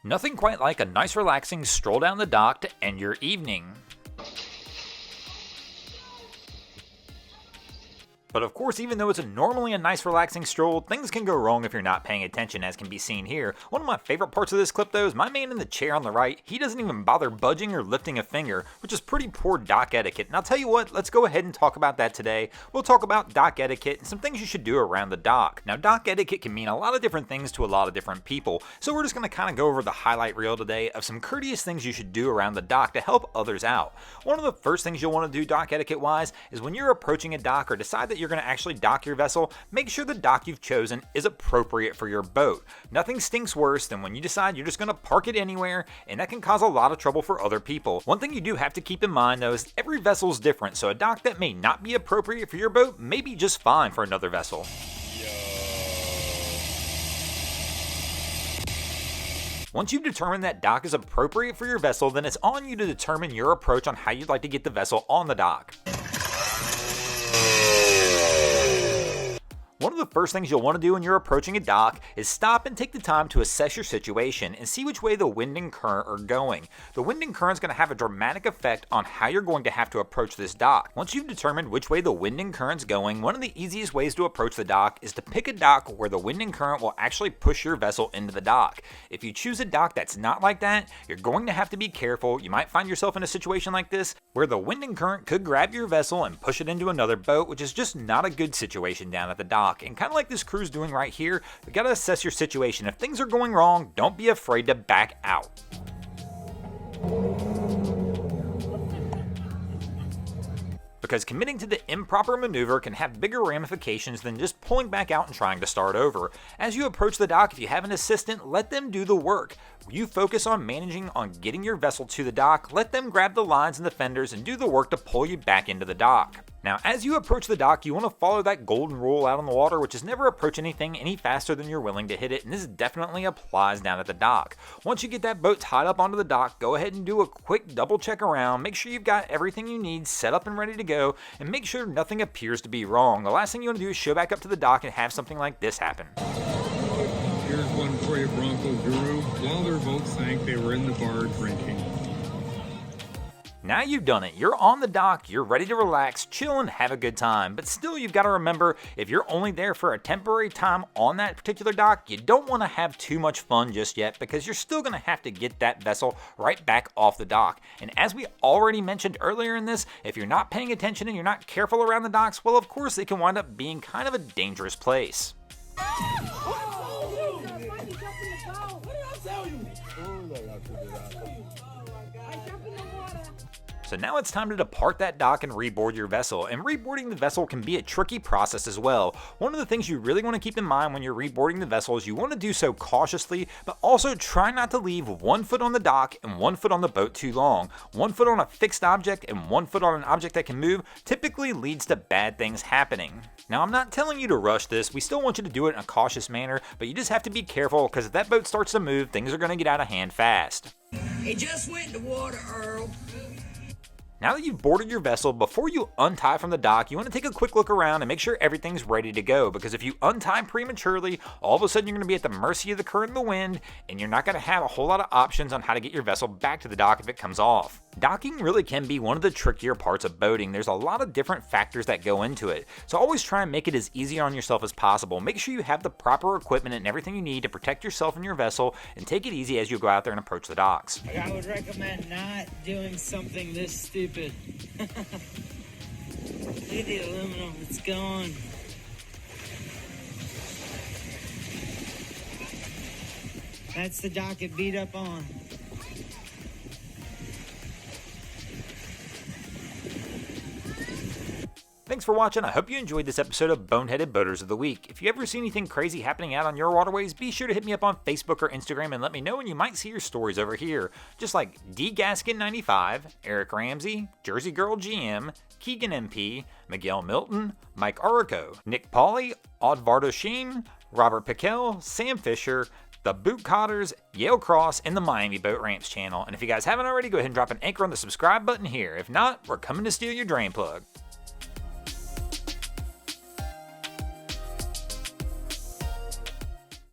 Nothing quite like a nice relaxing stroll down the dock to end your evening. But of course, even though it's normally a nice relaxing stroll, things can go wrong if you're not paying attention, as can be seen here. One of my favorite parts of this clip though is my man in the chair on the right. He doesn't even bother budging or lifting a finger, which is pretty poor dock etiquette. And I'll tell you what, let's go ahead and talk about that today. We'll talk about dock etiquette and some things you should do around the dock. Now, dock etiquette can mean a lot of different things to a lot of different people, so we're just going to kind of go over the highlight reel today of some courteous things you should do around the dock to help others out. One of the first things you'll want to do dock etiquette wise is when you're approaching a dock or decide that you're going to actually dock your vessel, make sure the dock you've chosen is appropriate for your boat. Nothing stinks worse than when you decide you're just going to park it anywhere, and that can cause a lot of trouble for other people. One thing you do have to keep in mind though is every vessel is different, so a dock that may not be appropriate for your boat may be just fine for another vessel. Once you've determined that dock is appropriate for your vessel, then it's on you to determine your approach on how you'd like to get the vessel on the dock. One of the first things you'll want to do when you're approaching a dock is stop and take the time to assess your situation and see which way the wind and current are going. The wind and current is going to have a dramatic effect on how you're going to have to approach this dock. Once you've determined which way the wind and current's going, one of the easiest ways to approach the dock is to pick a dock where the wind and current will actually push your vessel into the dock. If you choose a dock that's not like that, you're going to have to be careful. You might find yourself in a situation like this where the wind and current could grab your vessel and push it into another boat, which is just not a good situation down at the dock. And kind of like this crew's doing right here, you gotta assess your situation. If things are going wrong, don't be afraid to back out. Because committing to the improper maneuver can have bigger ramifications than just pulling back out and trying to start over. As you approach the dock, if you have an assistant, let them do the work. You focus on managing on getting your vessel to the dock, let them grab the lines and the fenders and do the work to pull you back into the dock. Now, as you approach the dock, you want to follow that golden rule out on the water, which is never approach anything any faster than you're willing to hit it, and this definitely applies down at the dock. Once you get that boat tied up onto the dock, go ahead and do a quick double check around, make sure you've got everything you need set up and ready to go, and make sure nothing appears to be wrong. The last thing you want to do is show back up to the dock and have something like this happen. Here's one for you, Bronco Guru. While their boat sank, they were in the bar drinking. Now you've done it. You're on the dock, you're ready to relax, chill, and have a good time. But still, you've got to remember, if you're only there for a temporary time on that particular dock, you don't want to have too much fun just yet, because you're still going to have to get that vessel right back off the dock. And as we already mentioned earlier in this, if you're not paying attention and you're not careful around the docks, well, of course, it can wind up being kind of a dangerous place. So now it's time to depart that dock and reboard your vessel, and reboarding the vessel can be a tricky process as well. One of the things you really want to keep in mind when you're reboarding the vessel is you want to do so cautiously, but also try not to leave 1 foot on the dock and 1 foot on the boat too long. 1 foot on a fixed object and 1 foot on an object that can move typically leads to bad things happening. Now, I'm not telling you to rush this, we still want you to do it in a cautious manner, but you just have to be careful, because if that boat starts to move, things are going to get out of hand fast. It just went in the water, Earl. Now that you've boarded your vessel, before you untie from the dock, you want to take a quick look around and make sure everything's ready to go, because if you untie prematurely, all of a sudden you're going to be at the mercy of the current and the wind, and you're not going to have a whole lot of options on how to get your vessel back to the dock if it comes off. Docking really can be one of the trickier parts of boating. There's a lot of different factors that go into it, so always try and make it as easy on yourself as possible. Make sure you have the proper equipment and everything you need to protect yourself and your vessel, and take it easy as you go out there and approach the docks. I would recommend not doing something this stupid. Look at the aluminum, it's gone. That's the dock it beat up on. Thanks for watching. I hope you enjoyed this episode of Boneheaded Boaters of the Week. If you ever see anything crazy happening out on your waterways, be sure to hit me up on Facebook or Instagram and let me know, and you might see your stories over here. Just like DGaskin95, Eric Ramsey, Jersey Girl GM, Keegan MP, Miguel Milton, Mike Orico, Nick Pauly, Oddvardo Sheem, Robert Piquel, Sam Fisher, the Boot Cotters, Yale Cross, and the Miami Boat Ramps channel. And if you guys haven't already, go ahead and drop an anchor on the subscribe button here. If not, we're coming to steal your drain plug.